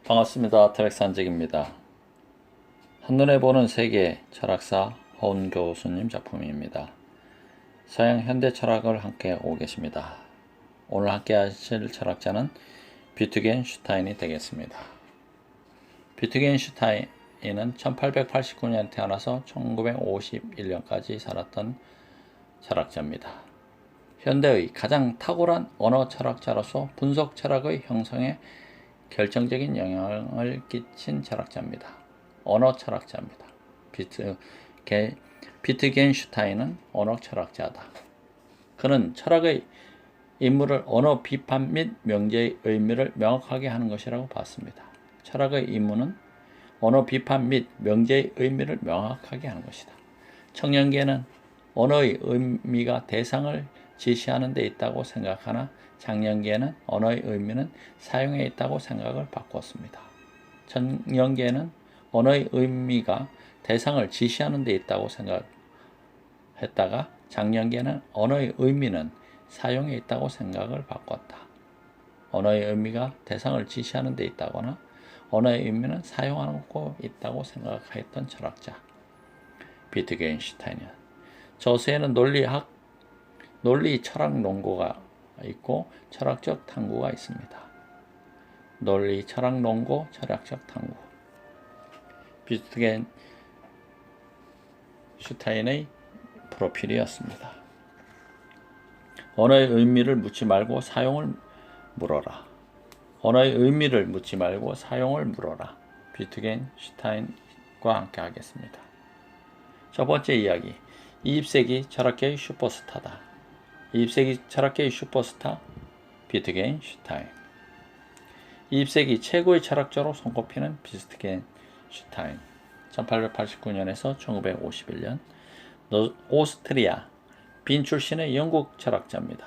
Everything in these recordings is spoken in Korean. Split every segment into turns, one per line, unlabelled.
반갑습니다. 태백산직입니다. 한눈에 보는 세계 철학사 허운 교수님 작품입니다. 서양 현대 철학을 함께 오고 계십니다. 오늘 함께 하실 철학자는 비트겐슈타인이 되겠습니다. 비트겐슈타인은 1889년 태어나서 1951년까지 살았던 철학자입니다. 현대의 가장 탁월한 언어 철학자로서 분석 철학의 형성에 결정적인 영향을 끼친 철학자입니다. 언어 철학자입니다. 비트겐슈타인은 언어 철학자다. 그는 철학의 임무를 언어 비판 및 명제의 의미를 명확하게 하는 것이라고 봤습니다. 철학의 임무는 언어 비판 및 명제의 의미를 명확하게 하는 것이다. 청년기에는 언어의 의미가 대상을 지시하는 데 있다고 생각하나 장년기에는 언어의 의미는 사용에 있다고 생각을 바꿨습니다. 청년기에는 언어의 의미가 대상을 지시하는 데 있다고 생각했다가 장년기에는 언어의 의미는 사용에 있다고 생각을 바꿨다. 언어의 의미가 대상을 지시하는 데 있다거나 언어의 의미는 사용하고 있다고 생각했던 철학자 비트겐슈타인은 저서에는 논리 철학 논고가 있고 철학적 탐구가 있습니다. 논리 철학 논고 철학적 탐구. 비트겐슈타인의 프로필이었습니다. 언어의 의미를 묻지 말고 사용을 물어라. 언어의 의미를 묻지 말고 사용을 물어라. 비트겐슈타인과 함께 하겠습니다. 첫 번째 이야기. 20세기 철학계의 슈퍼스타다. 20세기 철학계의 슈퍼스타 비트겐슈타인. 20세기 최고의 철학자로 손꼽히는 비트겐슈타인. 1889년에서 1951년 오스트리아 빈 출신의 영국 철학자입니다.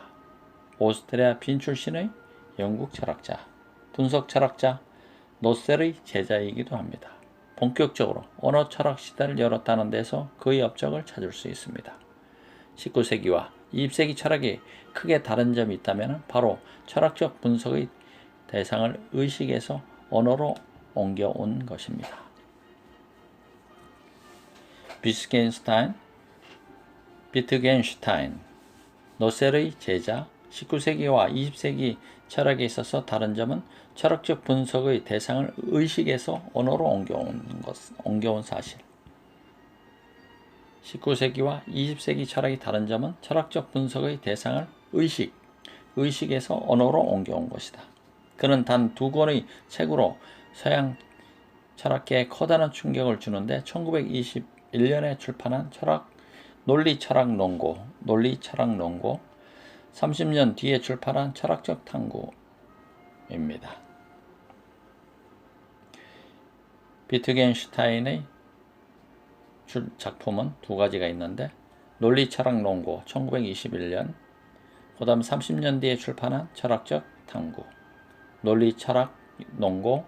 오스트리아 빈 출신의 영국 철학자, 분석 철학자 노셀의 제자이기도 합니다. 본격적으로 언어 철학 시대를 열었다는 데서 그의 업적을 찾을 수 있습니다. 19세기와 20세기 철학이 크게 다른 점이 있다면 바로 철학적 분석의 대상을 의식에서 언어로 옮겨온 것입니다. 비트겐슈타인, 노셀의 제자, 19세기와 20세기 철학에 있어서 다른 점은 철학적 분석의 대상을 의식에서 언어로 옮겨온 사실. 19세기와 20세기 철학이 다른 점은 철학적 분석의 대상을 의식에서 언어로 옮겨온 것이다. 그는 단 두 권의 책으로 서양 철학계에 커다란 충격을 주는데 1921년에 출판한 논리 철학 논고, 30년 뒤에 출판한 철학적 탐구입니다. 비트겐슈타인의 작품은 두 가지가 있는데 논리 철학 논고 1921년, 그 다음 30년 뒤에 출판한 철학적 탐구, 논리 철학 논고,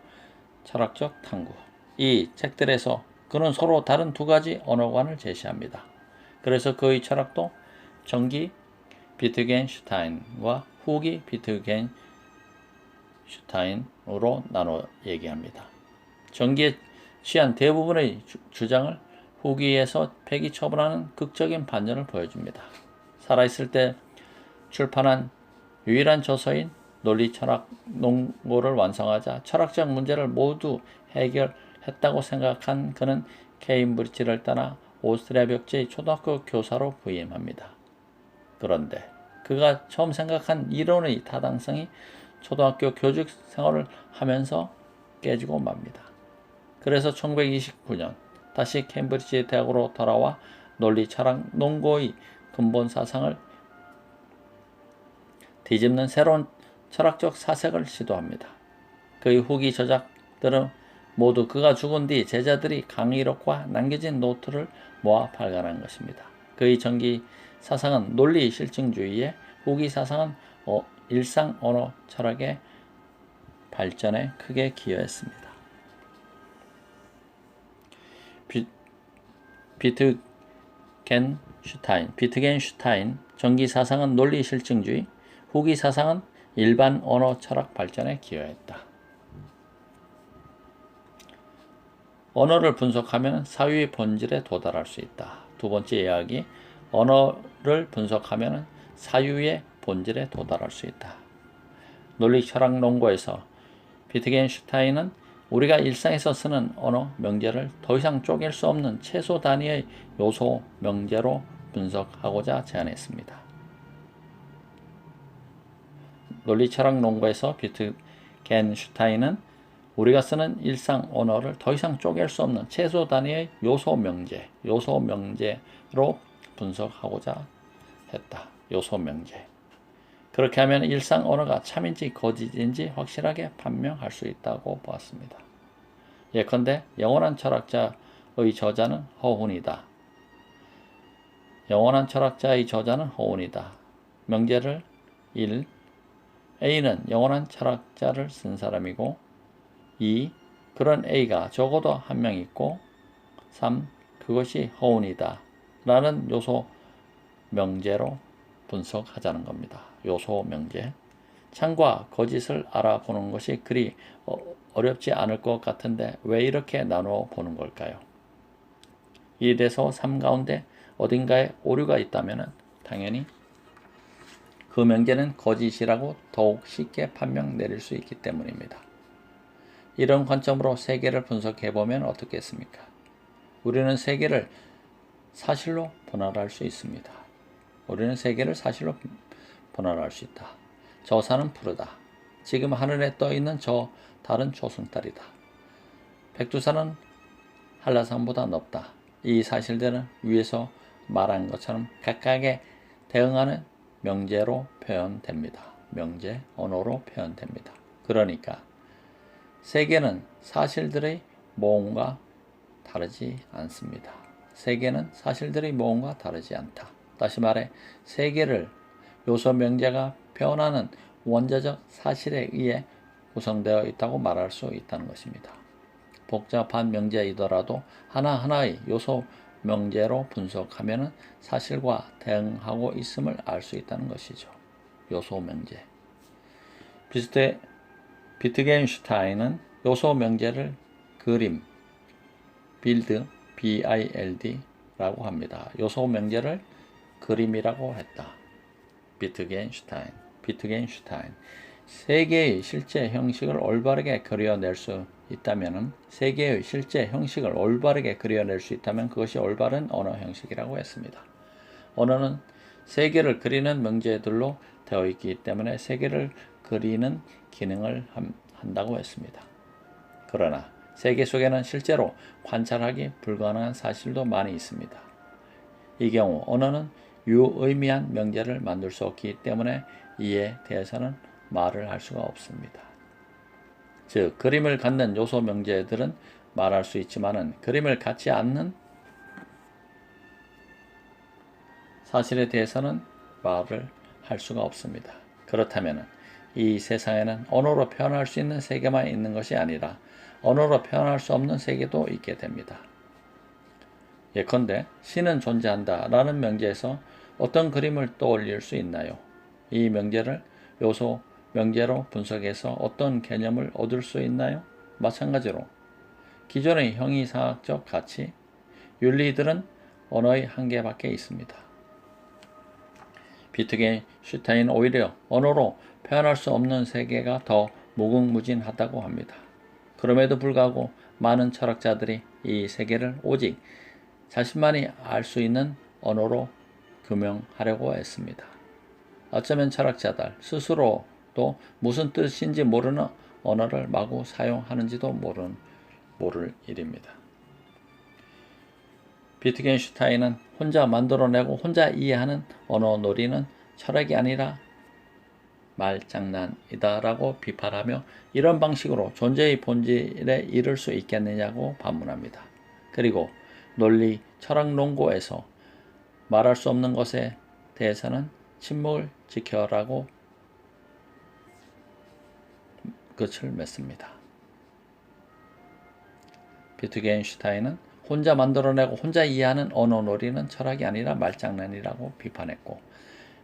철학적 탐구. 이 책들에서 그는 서로 다른 두 가지 언어관을 제시합니다. 그래서 그의 철학도 전기 비트겐슈타인과 후기 비트겐슈타인으로 나눠 얘기합니다. 전기에 취한 대부분의 주장을 후기에서 폐기 처분하는 극적인 반전을 보여줍니다. 살아있을 때 출판한 유일한 저서인 논리 철학 논고를 완성하자 철학적 문제를 모두 해결했다고 생각한 그는 케임브리지를 떠나 오스트리아 벽지의 초등학교 교사로 부임합니다. 그런데 그가 처음 생각한 이론의 타당성이 초등학교 교직 생활을 하면서 깨지고 맙니다. 그래서 1929년 다시 캠브리지 대학으로 돌아와 논리 철학 논고의 근본 사상을 뒤집는 새로운 철학적 사색을 시도합니다. 그의 후기 저작들은 모두 그가 죽은 뒤 제자들이 강의록과 남겨진 노트를 모아 발간한 것입니다. 그의 전기 사상은 논리 실증주의에, 후기 사상은 일상 언어 철학의 발전에 크게 기여했습니다. 비트겐슈타인 전기 사상은 논리 실증주의, 후기 사상은 일반 언어 철학 발전에 기여했다. 언어를 분석하면 사유의 본질에 도달할 수 있다. 두 번째 이야기, 언어를 분석하면 사유의 본질에 도달할 수 있다. 논리 철학 논거에서 비트겐슈타인은 우리가 일상에서 쓰는 언어 명제를 더 이상 쪼갤 수 없는 최소 단위의 요소 명제로 분석하고자 제안했습니다. 논리 철학 논거에서 비트겐슈타인은 우리가 쓰는 일상 언어를 더 이상 쪼갤 수 없는 최소 단위의 요소 명제로 분석하고자 했다. 요소 명제. 그렇게 하면 일상 언어가 참인지 거짓인지 확실하게 판명할 수 있다고 보았습니다. 예컨대 영원한 철학자의 저자는 허훈이다. 영원한 철학자의 저자는 허훈이다. 명제를 1. A는 영원한 철학자를 쓴 사람이고 2. 그런 A가 적어도 한 명 있고 3. 그것이 허훈이다. 라는 요소 명제로 분석하자는 겁니다. 요소 명제. 참과 거짓을 알아보는 것이 그리 어렵지 않을 것 같은데 왜 이렇게 나누어 보는 걸까요? 1에서 3 가운데 어딘가에 오류가 있다면 당연히 그 명제는 거짓이라고 더욱 쉽게 판명 내릴 수 있기 때문입니다. 이런 관점으로 세계를 분석해보면 어떻겠습니까? 우리는 세계를 사실로 분할할 수 있습니다. 우리는 세계를 사실로 분할할 수 있다. 저 산은 푸르다. 지금 하늘에 떠있는 저 달은 조승달이다. 백두산은 한라산보다 높다. 이 사실들은 위에서 말한 것처럼 각각에 대응하는 명제로 표현됩니다. 명제, 언어로 표현됩니다. 그러니까 세계는 사실들의 모음과 다르지 않습니다. 세계는 사실들의 모음과 다르지 않다. 다시 말해 세계를 요소 명제가 표현하는 원자적 사실에 의해 구성되어 있다고 말할 수 있다는 것입니다. 복잡한 명제이더라도 하나하나의 요소 명제로 분석하면 사실과 대응하고 있음을 알 수 있다는 것이죠. 요소 명제. 비트겐슈타인은 요소 명제를 그림, 빌드, BILD라고 합니다. 요소 명제를 그림이라고 했다. 비트겐슈타인. 세계의 실제 형식을 올바르게 그려낼 수 있다면 그것이 올바른 언어 형식이라고 했습니다. 언어는 세계를 그리는 명제들로 되어 있기 때문에 세계를 그리는 기능을 한다고 했습니다. 그러나 세계 속에는 실제로 관찰하기 불가능한 사실도 많이 있습니다. 이 경우 언어는 유의미한 명제를 만들 수 없기 때문에 이에 대해서는 말을 할 수가 없습니다. 즉 그림을 갖는 요소 명제들은 말할 수 있지만은 그림을 갖지 않는 사실에 대해서는 말을 할 수가 없습니다. 그렇다면 이 세상에는 언어로 표현할 수 있는 세계만 있는 것이 아니라 언어로 표현할 수 없는 세계도 있게 됩니다. 예컨대 신은 존재한다 라는 명제에서 어떤 그림을 떠올릴 수 있나요? 이 명제를 요소 명제로 분석해서 어떤 개념을 얻을 수 있나요? 마찬가지로 기존의 형이상학적 가치, 윤리들은 언어의 한계밖에 있습니다. 비트겐슈타인은 오히려 언어로 표현할 수 없는 세계가 더 무궁무진하다고 합니다. 그럼에도 불구하고 많은 철학자들이 이 세계를 오직 자신만이 알 수 있는 언어로 규명하려고 했습니다. 어쩌면 철학자들 스스로도 무슨 뜻인지 모르는 언어를 마구 사용하는지도 모를 일입니다. 비트겐슈타인은 혼자 만들어내고 혼자 이해하는 언어놀이는 철학이 아니라 말장난이다 라고 비판하며 이런 방식으로 존재의 본질에 이를 수 있겠느냐고 반문합니다. 그리고 논리 철학 논고에서 말할 수 없는 것에 대해서는 침묵을 지켜라고 끝을 맺습니다. 비트겐슈타인은 혼자 만들어내고 혼자 이해하는 언어놀이는 철학이 아니라 말장난이라고 비판했고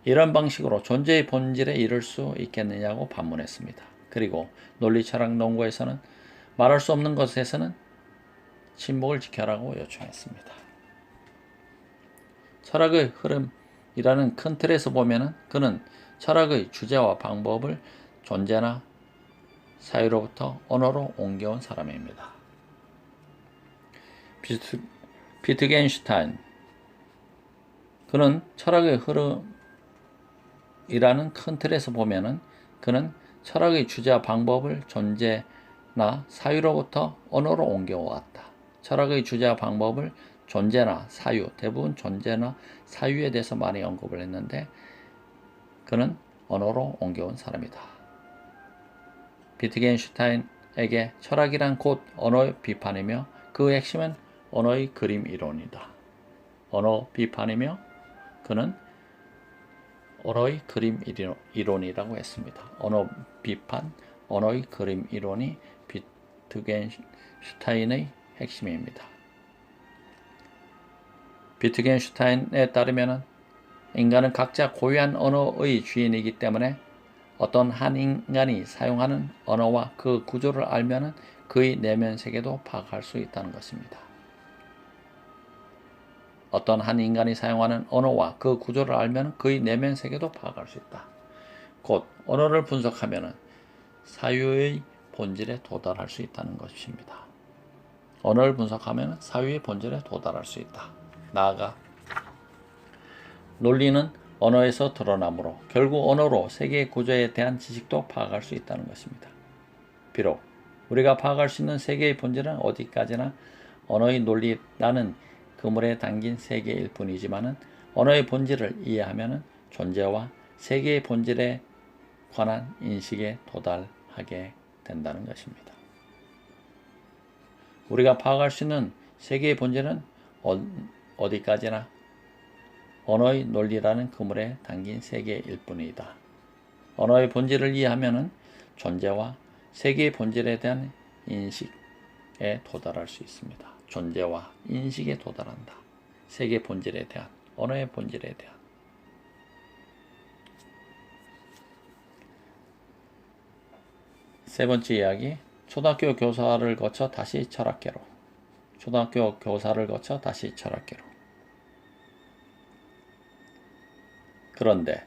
이런 방식으로 존재의 본질에 이를 수 있겠느냐고 반문했습니다. 그리고 논리 철학 논거에서는 말할 수 없는 것에서는 침묵을 지켜라고 요청했습니다. 철학의 흐름이라는 큰 틀에서 보면은 그는 철학의 주제와 방법을 존재나 사유로부터 언어로 옮겨온 사람입니다. 비트겐슈타인 그는 철학의 흐름이라는 큰 틀에서 보면은 그는 철학의 주제와 방법을 존재나 사유로부터 언어로 옮겨왔다. 철학의 주제와 방법을 존재나 사유, 대부분 존재나 사유에 대해서 많이 언급을 했는데 그는 언어로 옮겨온 사람이다. 비트겐슈타인에게 철학이란 곧 언어의 비판이며 그 핵심은 언어의 그림 이론이다. 언어 비판이며 그는 언어의 그림 이론이라고 했습니다. 언어 비판, 언어의 그림 이론이 비트겐슈타인의 핵심입니다. 비트겐슈타인에 따르면 인간은 각자 고유한 언어의 주인이기 때문에 어떤 한 인간이 사용하는 언어와 그 구조를 알면 그의 내면 세계도 파악할 수 있다는 것입니다. 어떤 한 인간이 사용하는 언어와 그 구조를 알면 그의 내면 세계도 파악할 수 있다. 곧 언어를 분석하면 사유의 본질에 도달할 수 있다는 것입니다. 언어를 분석하면 사유의 본질에 도달할 수 있다. 나아가 논리는 언어에서 드러나므로 결국 언어로 세계의 구조에 대한 지식도 파악할 수 있다는 것입니다. 비록 우리가 파악할 수 있는 세계의 본질은 어디까지나 언어의 논리라는 그물에 담긴 세계일 뿐이지만 언어의 본질을 이해하면 존재와 세계의 본질에 관한 인식에 도달하게 된다는 것입니다. 우리가 파악할 수 있는 세계의 본질은 어디까지나 언어의 논리라는 그물에 담긴 세계일 뿐이다. 언어의 본질을 이해하면 존재와 세계의 본질에 대한 인식에 도달할 수 있습니다. 존재와 인식에 도달한다. 세계의 본질에 대한, 언어의 본질에 대한. 세 번째 이야기, 초등학교 교사를 거쳐 다시 철학계로. 초등학교 교사를 거쳐 다시 철학계로. 그런데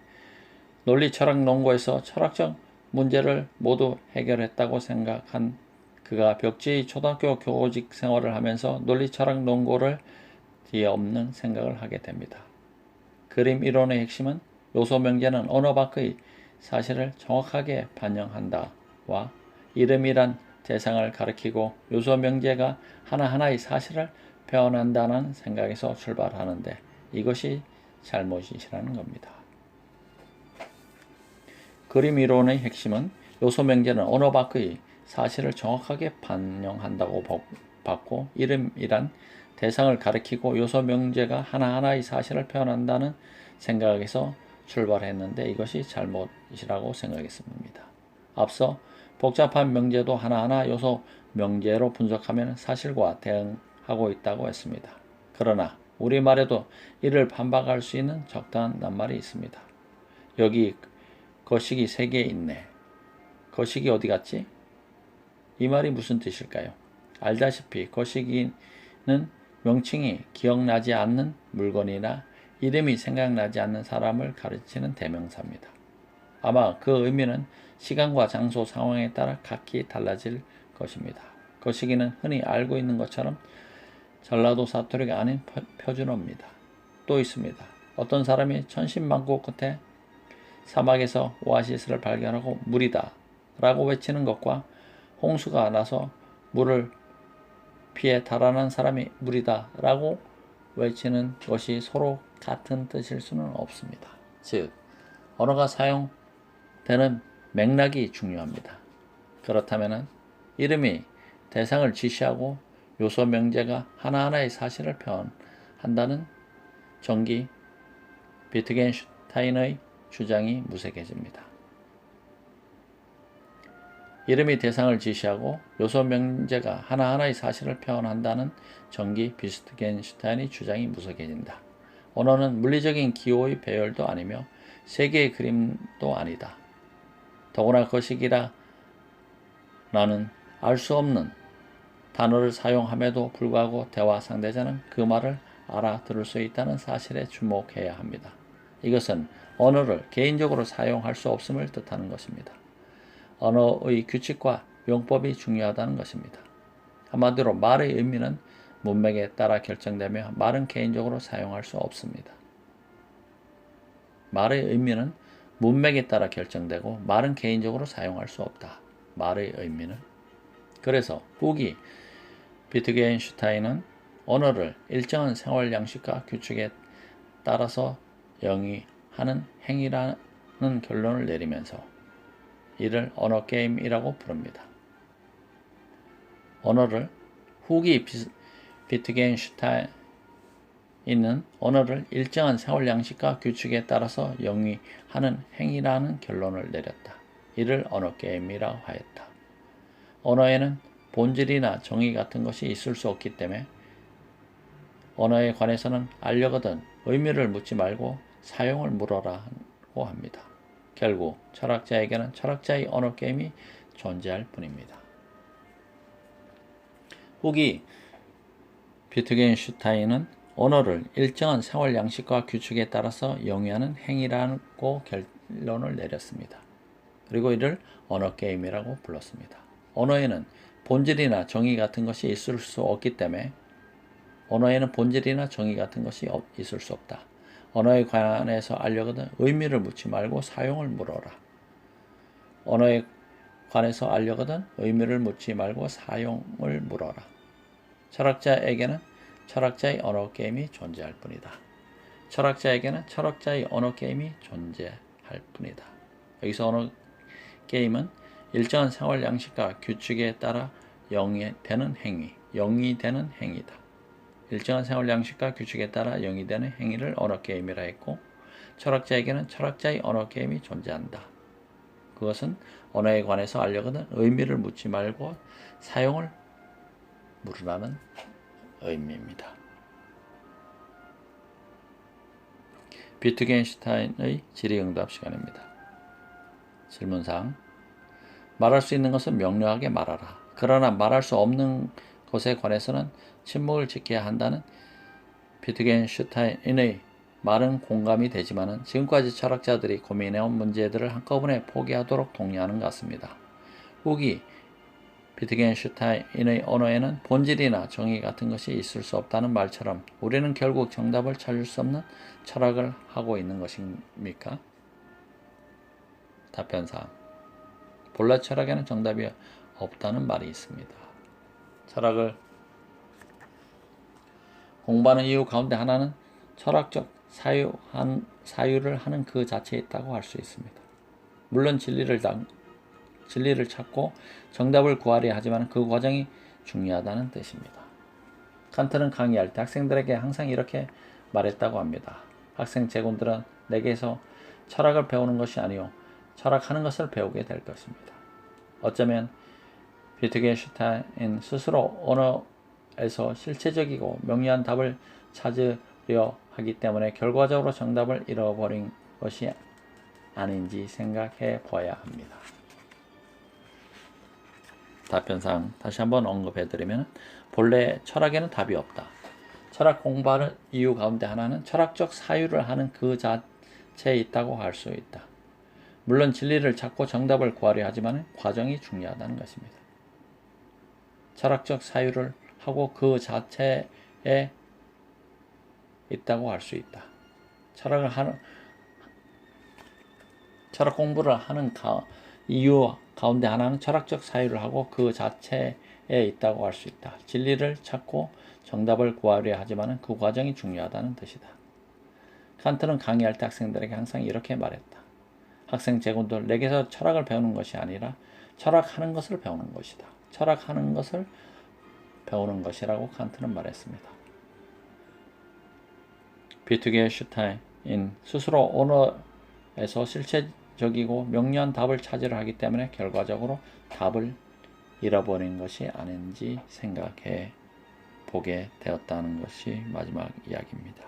논리 철학 논고에서 철학적 문제를 모두 해결했다고 생각한 그가 벽지의 초등학교 교직 생활을 하면서 논리 철학 논고를 뒤엎는 생각을 하게 됩니다. 그림 이론의 핵심은 요소 명제는 언어 밖의 사실을 정확하게 반영한다와 이름이란 대상을 가리키고 요소 명제가 하나하나의 사실을 표현한다는 생각에서 출발하는데 이것이 잘못이라는 겁니다. 그림 이론의 핵심은 요소 명제는 언어 밖의 사실을 정확하게 반영한다고 봤고 이름이란 대상을 가리키고 요소 명제가 하나하나의 사실을 표현한다는 생각에서 출발했는데 이것이 잘못이라고 생각했습니다. 앞서 복잡한 명제도 하나하나 요소 명제로 분석하면 사실과 대응하고 있다고 했습니다. 그러나 우리말에도 이를 반박할 수 있는 적당한 낱말이 있습니다. 여기 거시기 3개 있네. 거시기 어디 갔지? 이 말이 무슨 뜻일까요? 알다시피 거시기는 명칭이 기억나지 않는 물건이나 이름이 생각나지 않는 사람을 가르치는 대명사입니다. 아마 그 의미는 시간과 장소, 상황에 따라 각기 달라질 것입니다. 거시기는 흔히 알고 있는 것처럼 전라도 사투리가 아닌 표준어입니다. 또 있습니다. 어떤 사람이 천신만고 끝에 사막에서 오아시스를 발견하고 물이다 라고 외치는 것과 홍수가 나서 물을 피해 달아난 사람이 물이다 라고 외치는 것이 서로 같은 뜻일 수는 없습니다. 즉, 언어가 사용되는 맥락이 중요합니다. 그렇다면 이름이 대상을 지시하고 요소 명제가 하나하나의 사실을 표현한다는 정기 비트겐슈타인의 주장이 무색해집니다. 이름이 대상을 지시하고 요소 명제가 하나하나의 사실을 표현한다는 정기 비트겐슈타인의 주장이 무색해진다. 언어는 물리적인 기호의 배열도 아니며 세계의 그림도 아니다. 더구나 거시기라 나는 알 수 없는 단어를 사용함에도 불구하고 대화 상대자는 그 말을 알아들을 수 있다는 사실에 주목해야 합니다. 이것은 언어를 개인적으로 사용할 수 없음을 뜻하는 것입니다. 언어의 규칙과 용법이 중요하다는 것입니다. 한마디로 말의 의미는 문맥에 따라 결정되며 말은 개인적으로 사용할 수 없습니다. 말의 의미는 문맥에 따라 결정되고 말은 개인적으로 사용할 수 없다. 말의 의미는. 그래서 후기 비트겐슈타인은 언어를 일정한 생활 양식과 규칙에 따라서 영위하는 행위라는 결론을 내리면서 이를 언어 게임이라고 부릅니다. 언어를 후기 비트겐슈타인은 언어를 일정한 생활 양식과 규칙에 따라서 영위하는 행위라는 결론을 내렸다. 이를 언어 게임이라고 하였다. 언어에는 본질이나 정의 같은 것이 있을 수 없기 때문에 언어에 관해서는 알려거든 의미를 묻지 말고 사용을 물어라고 합니다. 결국 철학자에게는 철학자의 언어 게임이 존재할 뿐입니다. 후기 비트겐슈타인은 언어를 일정한 생활 양식과 규칙에 따라서 영위하는 행위라고 결론을 내렸습니다. 그리고 이를 언어 게임이라고 불렀습니다. 언어에는 본질이나 정의 같은 것이 있을 수 없기 때문에 언어에는 본질이나 정의 같은 것이 있을 수 없다. 언어에 관해서 알려거든 의미를 묻지 말고 사용을 물어라. 언어에 관해서 알려거든 의미를 묻지 말고 사용을 물어라. 철학자에게는 철학자의 언어 게임이 존재할 뿐이다. 철학자에게는 철학자의 언어 게임이 존재할 뿐이다. 여기서 언어 게임은 일정한 생활 양식과 규칙에 따라 영위되는 행위다. 일정한 생활 양식과 규칙에 따라 영위되는 행위를 언어 게임이라 했고 철학자에게는 철학자의 언어 게임이 존재한다. 그것은 언어에 관해서 알려거든 의미를 묻지 말고 사용을 물으라는 의미입니다. 비트겐슈타인의 질의응답 시간입니다. 질문사항 말할 수 있는 것은 명료하게 말하라. 그러나 말할 수 없는 것에 관해서는 침묵을 지켜야 한다는 비트겐슈타인의 말은 공감이 되지만 지금까지 철학자들이 고민해온 문제들을 한꺼번에 포기하도록 독려하는 것 같습니다. 후기 비트겐슈타인의 언어에는 본질이나 정의 같은 것이 있을 수 없다는 말처럼 우리는 결국 정답을 찾을 수 없는 철학을 하고 있는 것입니까? 답변사항 본래 철학에는 정답이 없다는 말이 있습니다. 철학을 공부하는 이유 가운데 하나는 철학적 사유를 하는 그 자체에 있다고 할 수 있습니다. 물론 진리를 찾고 정답을 구하려 하지만 그 과정이 중요하다는 뜻입니다. 칸트는 강의할 때 학생들에게 항상 이렇게 말했다고 합니다. 학생 제군들은 내게서 철학을 배우는 것이 아니요 철학하는 것을 배우게 될 것입니다. 어쩌면 비트겐슈타인 스스로 언어에서 실체적이고 명료한 답을 찾으려 하기 때문에 결과적으로 정답을 잃어버린 것이 아닌지 생각해 봐야 합니다. 답변상 다시 한번 언급해드리면 본래 철학에는 답이 없다. 철학 공부하는 이유 가운데 하나는 철학적 사유를 하는 그 자체에 있다고 할 수 있다. 물론 진리를 찾고 정답을 구하려 하지만 과정이 중요하다는 것입니다. 철학적 사유를 하고 그 자체에 있다고 할 수 있다. 철학 공부를 하는 이유 가운데 하나는 철학적 사유를 하고 그 자체에 있다고 할 수 있다. 진리를 찾고 정답을 구하려 하지만 그 과정이 중요하다는 뜻이다. 칸트는 강의할 때 학생들에게 항상 이렇게 말했다. 학생 제군들, 내게서 철학을 배우는 것이 아니라 철학하는 것을 배우는 것이다. 철학하는 것을 배우는 것이라고 칸트는 말했습니다. 비트겐슈타인 스스로 언어에서 실체적이고 명료한 답을 찾으려 하기 때문에 결과적으로 답을 잃어버린 것이 아닌지 생각해 보게 되었다는 것이 마지막 이야기입니다.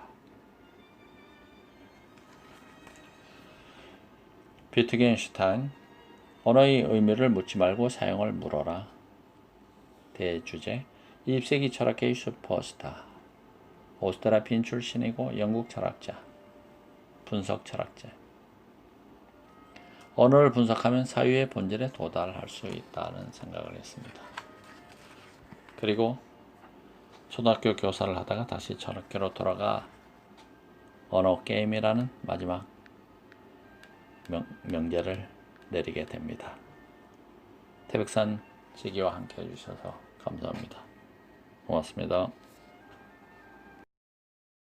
비트겐슈타인 언어의 의미를 묻지 말고 사용을 물어라. 대주제 20세기 철학 게이슈 포스터, 오스트리아 빈 출신이고 영국 철학자, 분석 철학자. 언어를 분석하면 사유의 본질에 도달할 수 있다는 생각을 했습니다. 그리고 초등학교 교사를 하다가 다시 철학교로 돌아가 언어 게임이라는 마지막 명제를 내리게 됩니다. 태백산 지기와 함께 해주셔서 감사합니다. 고맙습니다.